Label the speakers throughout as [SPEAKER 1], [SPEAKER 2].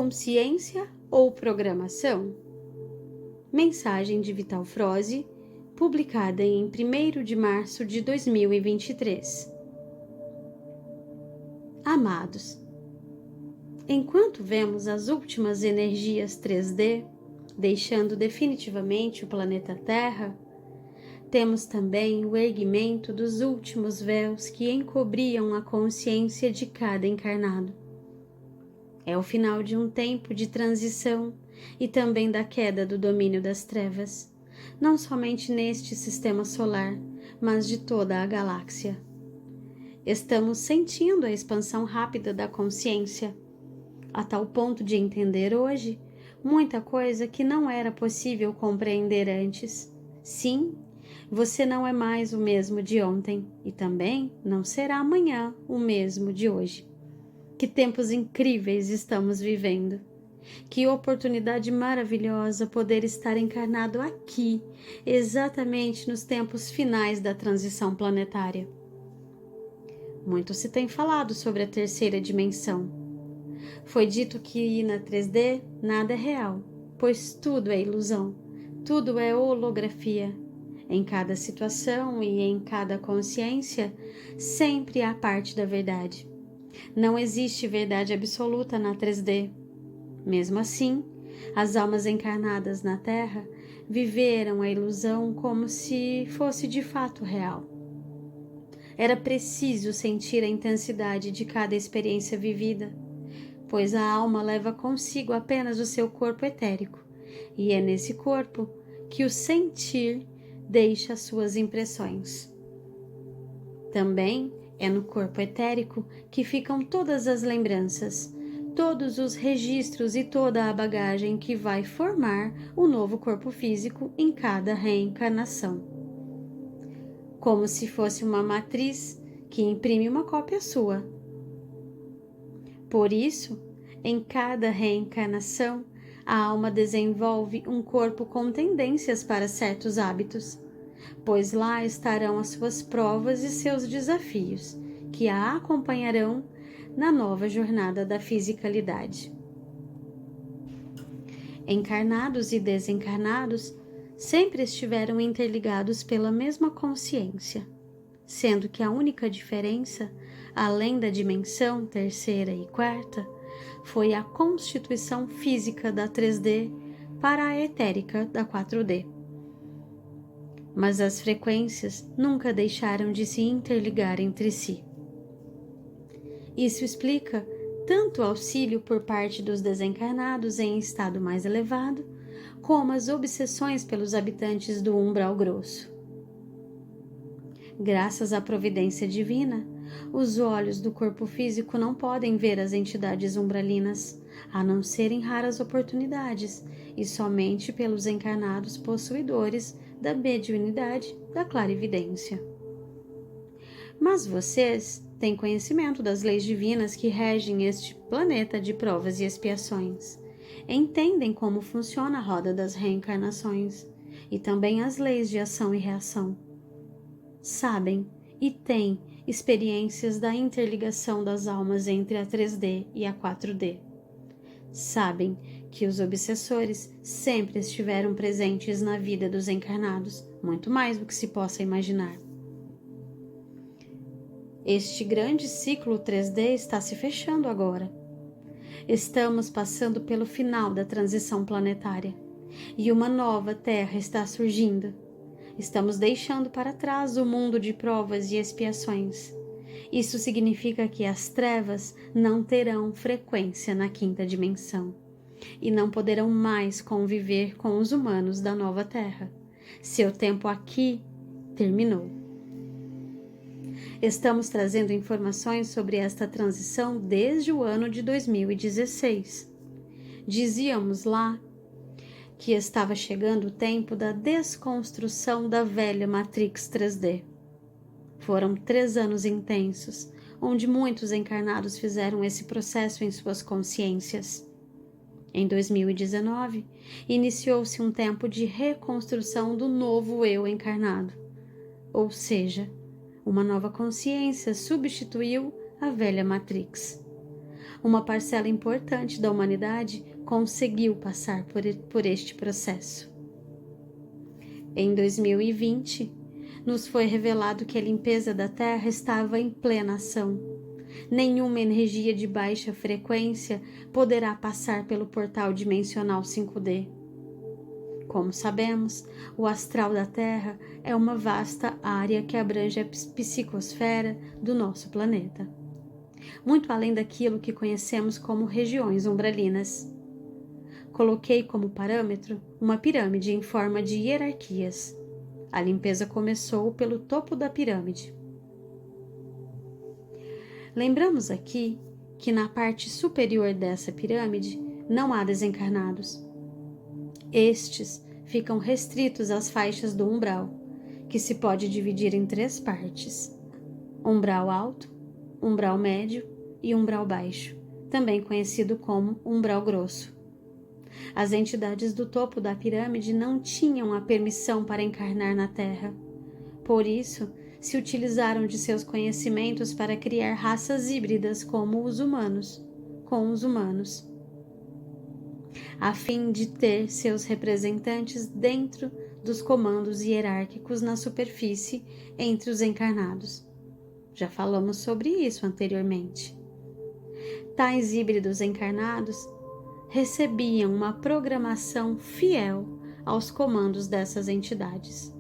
[SPEAKER 1] Consciência ou programação? Mensagem de Vital Froze, publicada em 1º de março de 2023. Amados, enquanto vemos as últimas energias 3D deixando definitivamente o planeta Terra, temos também o erguimento dos últimos véus que encobriam a consciência de cada encarnado. É o final de um tempo de transição e também da queda do domínio das trevas, não somente neste sistema solar, mas de toda a galáxia. Estamos sentindo a expansão rápida da consciência, a tal ponto de entender hoje muita coisa que não era possível compreender antes. Sim, você não é mais o mesmo de ontem e também não será amanhã o mesmo de hoje. Que tempos incríveis estamos vivendo! Que oportunidade maravilhosa poder estar encarnado aqui, exatamente nos tempos finais da transição planetária. Muito se tem falado sobre a terceira dimensão. Foi dito que na 3D nada é real, pois tudo é ilusão, tudo é holografia. Em cada situação e em cada consciência, sempre há parte da verdade. Não existe verdade absoluta na 3D. Mesmo assim, as almas encarnadas na Terra viveram a ilusão como se fosse de fato real. Era preciso sentir a intensidade de cada experiência vivida, pois a alma leva consigo apenas o seu corpo etérico, e é nesse corpo que o sentir deixa suas impressões. Também é no corpo etérico que ficam todas as lembranças, todos os registros e toda a bagagem que vai formar o novo corpo físico em cada reencarnação. Como se fosse uma matriz que imprime uma cópia sua. Por isso, em cada reencarnação, a alma desenvolve um corpo com tendências para certos hábitos, pois lá estarão as suas provas e seus desafios, que a acompanharão na nova jornada da fisicalidade. Encarnados e desencarnados sempre estiveram interligados pela mesma consciência, sendo que a única diferença, além da dimensão terceira e quarta, foi a constituição física da 3D para a etérica da 4D. Mas as frequências nunca deixaram de se interligar entre si. Isso explica tanto o auxílio por parte dos desencarnados em estado mais elevado, como as obsessões pelos habitantes do umbral grosso. Graças à providência divina, os olhos do corpo físico não podem ver as entidades umbralinas, a não ser em raras oportunidades, e somente pelos encarnados possuidores da mediunidade da clarividência. Mas vocês têm conhecimento das leis divinas que regem este planeta de provas e expiações. Entendem como funciona a roda das reencarnações e também as leis de ação e reação. Sabem e têm experiências da interligação das almas entre a 3D e a 4D. Sabem que os obsessores sempre estiveram presentes na vida dos encarnados, muito mais do que se possa imaginar. Este grande ciclo 3D está se fechando agora. Estamos passando pelo final da transição planetária e uma nova Terra está surgindo. Estamos deixando para trás o mundo de provas e expiações. Isso significa que as trevas não terão frequência na quinta dimensão e não poderão mais conviver com os humanos da nova Terra. Seu tempo aqui terminou. Estamos trazendo informações sobre esta transição desde o ano de 2016. Dizíamos lá que estava chegando o tempo da desconstrução da velha Matrix 3D. Foram 3 anos intensos, onde muitos encarnados fizeram esse processo em suas consciências. Em 2019, iniciou-se um tempo de reconstrução do novo eu encarnado, ou seja, uma nova consciência substituiu a velha Matrix. uma parcela importante da humanidade conseguiu passar por este processo. Em 2020, nos foi revelado que a limpeza da Terra estava em plena ação. Nenhuma energia de baixa frequência poderá passar pelo portal dimensional 5D. Como sabemos, o astral da Terra é uma vasta área que abrange a psicosfera do nosso planeta, muito além daquilo que conhecemos como regiões umbralinas. Coloquei como parâmetro uma pirâmide em forma de hierarquias. A limpeza começou pelo topo da pirâmide. Lembramos aqui que na parte superior dessa pirâmide não há desencarnados. Estes ficam restritos às faixas do umbral, que se pode dividir em 3 partes: umbral alto, umbral médio e umbral baixo, também conhecido como umbral grosso. As entidades do topo da pirâmide não tinham a permissão para encarnar na Terra. Por isso, se utilizaram de seus conhecimentos para criar raças híbridas com os humanos, a fim de ter seus representantes dentro dos comandos hierárquicos na superfície entre os encarnados. Já falamos sobre isso anteriormente. Tais híbridos encarnados recebiam uma programação fiel aos comandos dessas entidades.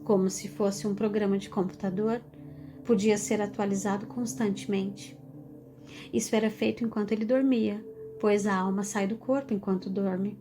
[SPEAKER 1] Como se fosse um programa de computador, podia ser atualizado constantemente. Isso era feito enquanto ele dormia, pois a alma sai do corpo enquanto dorme.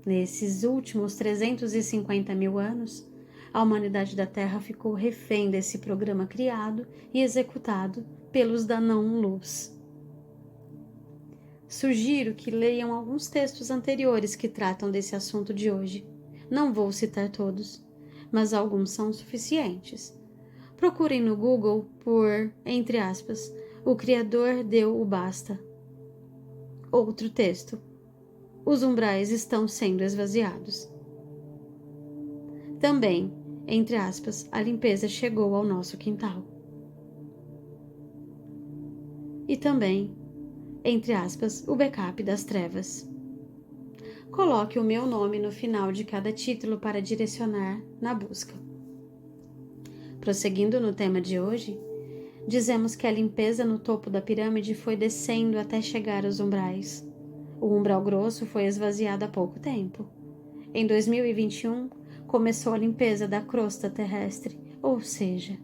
[SPEAKER 1] Nesses últimos 350 mil anos, a humanidade da Terra ficou refém desse programa criado e executado pelos da não-luz. Sugiro que leiam alguns textos anteriores que tratam desse assunto de hoje. Não vou citar todos, mas alguns são suficientes. Procurem no Google por, entre aspas, o Criador deu o basta. Outro texto. Os umbrais estão sendo esvaziados. Também, entre aspas, a limpeza chegou ao nosso quintal. E também, entre aspas, o backup das trevas. Coloque o meu nome no final de cada título para direcionar na busca. Prosseguindo no tema de hoje, dizemos que a limpeza no topo da pirâmide foi descendo até chegar aos umbrais. O umbral grosso foi esvaziado há pouco tempo. Em 2021, começou a limpeza da crosta terrestre, ou seja,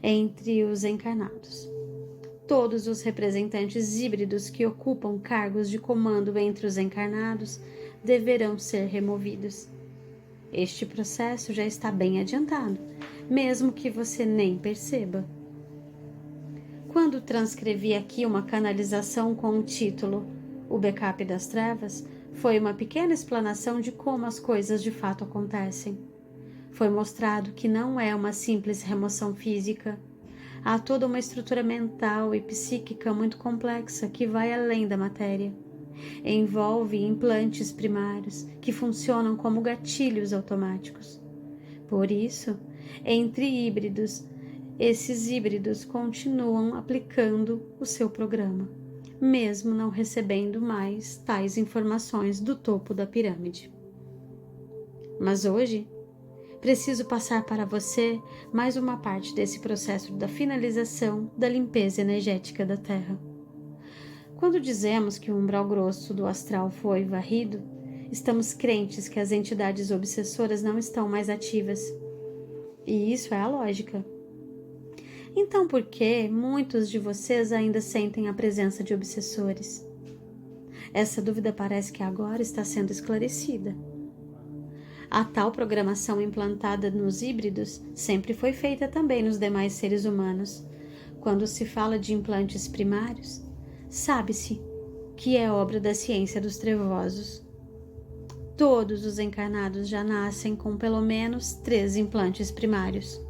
[SPEAKER 1] entre os encarnados. Todos os representantes híbridos que ocupam cargos de comando entre os encarnados deverão ser removidos. Este processo já está bem adiantado, mesmo que você nem perceba. Quando transcrevi aqui uma canalização com o título O Backup das Trevas, foi uma pequena explanação de como as coisas de fato acontecem. Foi mostrado que não é uma simples remoção física. Há toda uma estrutura mental e psíquica muito complexa que vai além da matéria. Envolve implantes primários que funcionam como gatilhos automáticos. Por isso, entre híbridos, esses híbridos continuam aplicando o seu programa, mesmo não recebendo mais tais informações do topo da pirâmide. Mas hoje, preciso passar para você mais uma parte desse processo da finalização da limpeza energética da Terra. Quando dizemos que o umbral grosso do astral foi varrido, estamos crentes que as entidades obsessoras não estão mais ativas. E isso é a lógica. Então, por que muitos de vocês ainda sentem a presença de obsessores? Essa dúvida parece que agora está sendo esclarecida. A tal programação implantada nos híbridos sempre foi feita também nos demais seres humanos. Quando se fala de implantes primários, sabe-se que é obra da ciência dos trevosos. Todos os encarnados já nascem com pelo menos 3 implantes primários.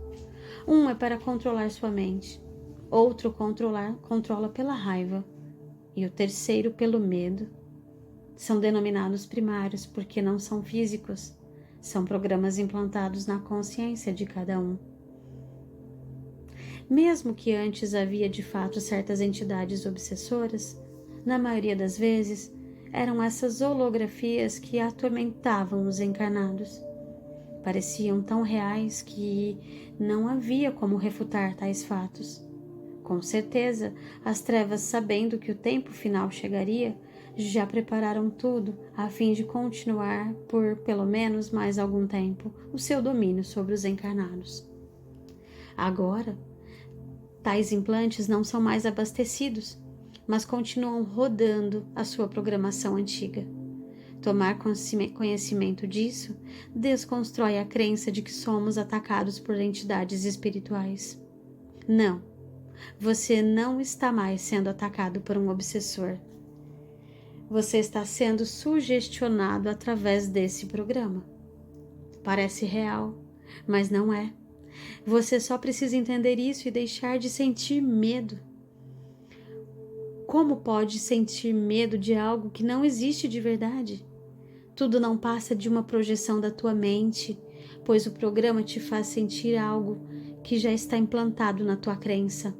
[SPEAKER 1] Um é para controlar sua mente, outro controla pela raiva e o terceiro pelo medo. São denominados primários porque não são físicos, são programas implantados na consciência de cada um. Mesmo que antes havia de fato certas entidades obsessoras, Na maioria das vezes, eram essas holografias que atormentavam os encarnados. Pareciam tão reais que não havia como refutar tais fatos. Com certeza, as trevas, sabendo que o tempo final chegaria, já prepararam tudo a fim de continuar por pelo menos mais algum tempo o seu domínio sobre os encarnados. Agora, tais implantes não são mais abastecidos, mas continuam rodando a sua programação antiga. Tomar conhecimento disso desconstrói a crença de que somos atacados por entidades espirituais. Não, você não está mais sendo atacado por um obsessor. Você está sendo sugestionado através desse programa. Parece real, mas não é. Você só precisa entender isso e deixar de sentir medo. Como pode sentir medo de algo que não existe de verdade? Tudo não passa de uma projeção da tua mente, pois o programa te faz sentir algo que já está implantado na tua crença.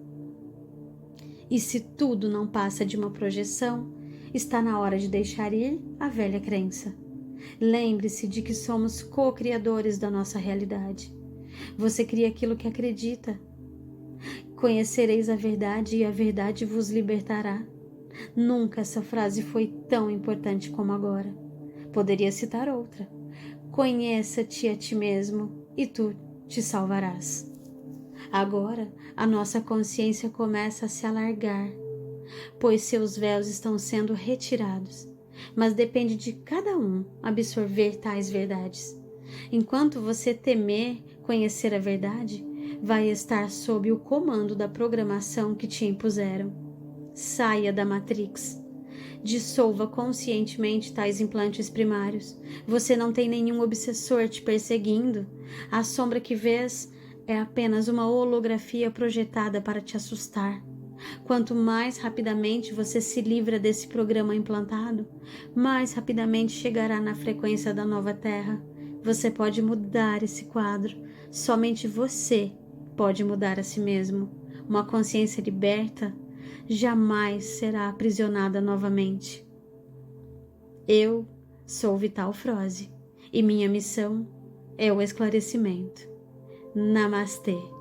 [SPEAKER 1] E se tudo não passa de uma projeção, está na hora de deixar ir a velha crença. Lembre-se de que somos co-criadores da nossa realidade. Você cria aquilo que acredita. Conhecereis a verdade e a verdade vos libertará. Nunca essa frase foi tão importante como agora. Poderia citar outra. Conheça-te a ti mesmo e tu te salvarás. Agora, a nossa consciência começa a se alargar, pois seus véus estão sendo retirados, mas depende de cada um absorver tais verdades. Enquanto você temer conhecer a verdade, vai estar sob o comando da programação que te impuseram. Saia da Matrix. Dissolva conscientemente tais implantes primários. Você não tem nenhum obsessor te perseguindo. A sombra que vês é apenas uma holografia projetada para te assustar. Quanto mais rapidamente você se livra desse programa implantado, mais rapidamente chegará na frequência da nova Terra. Você pode mudar esse quadro. Somente você pode mudar a si mesmo. Uma consciência liberta jamais será aprisionada novamente. Eu sou Vital Froze e minha missão é o esclarecimento. Namastê.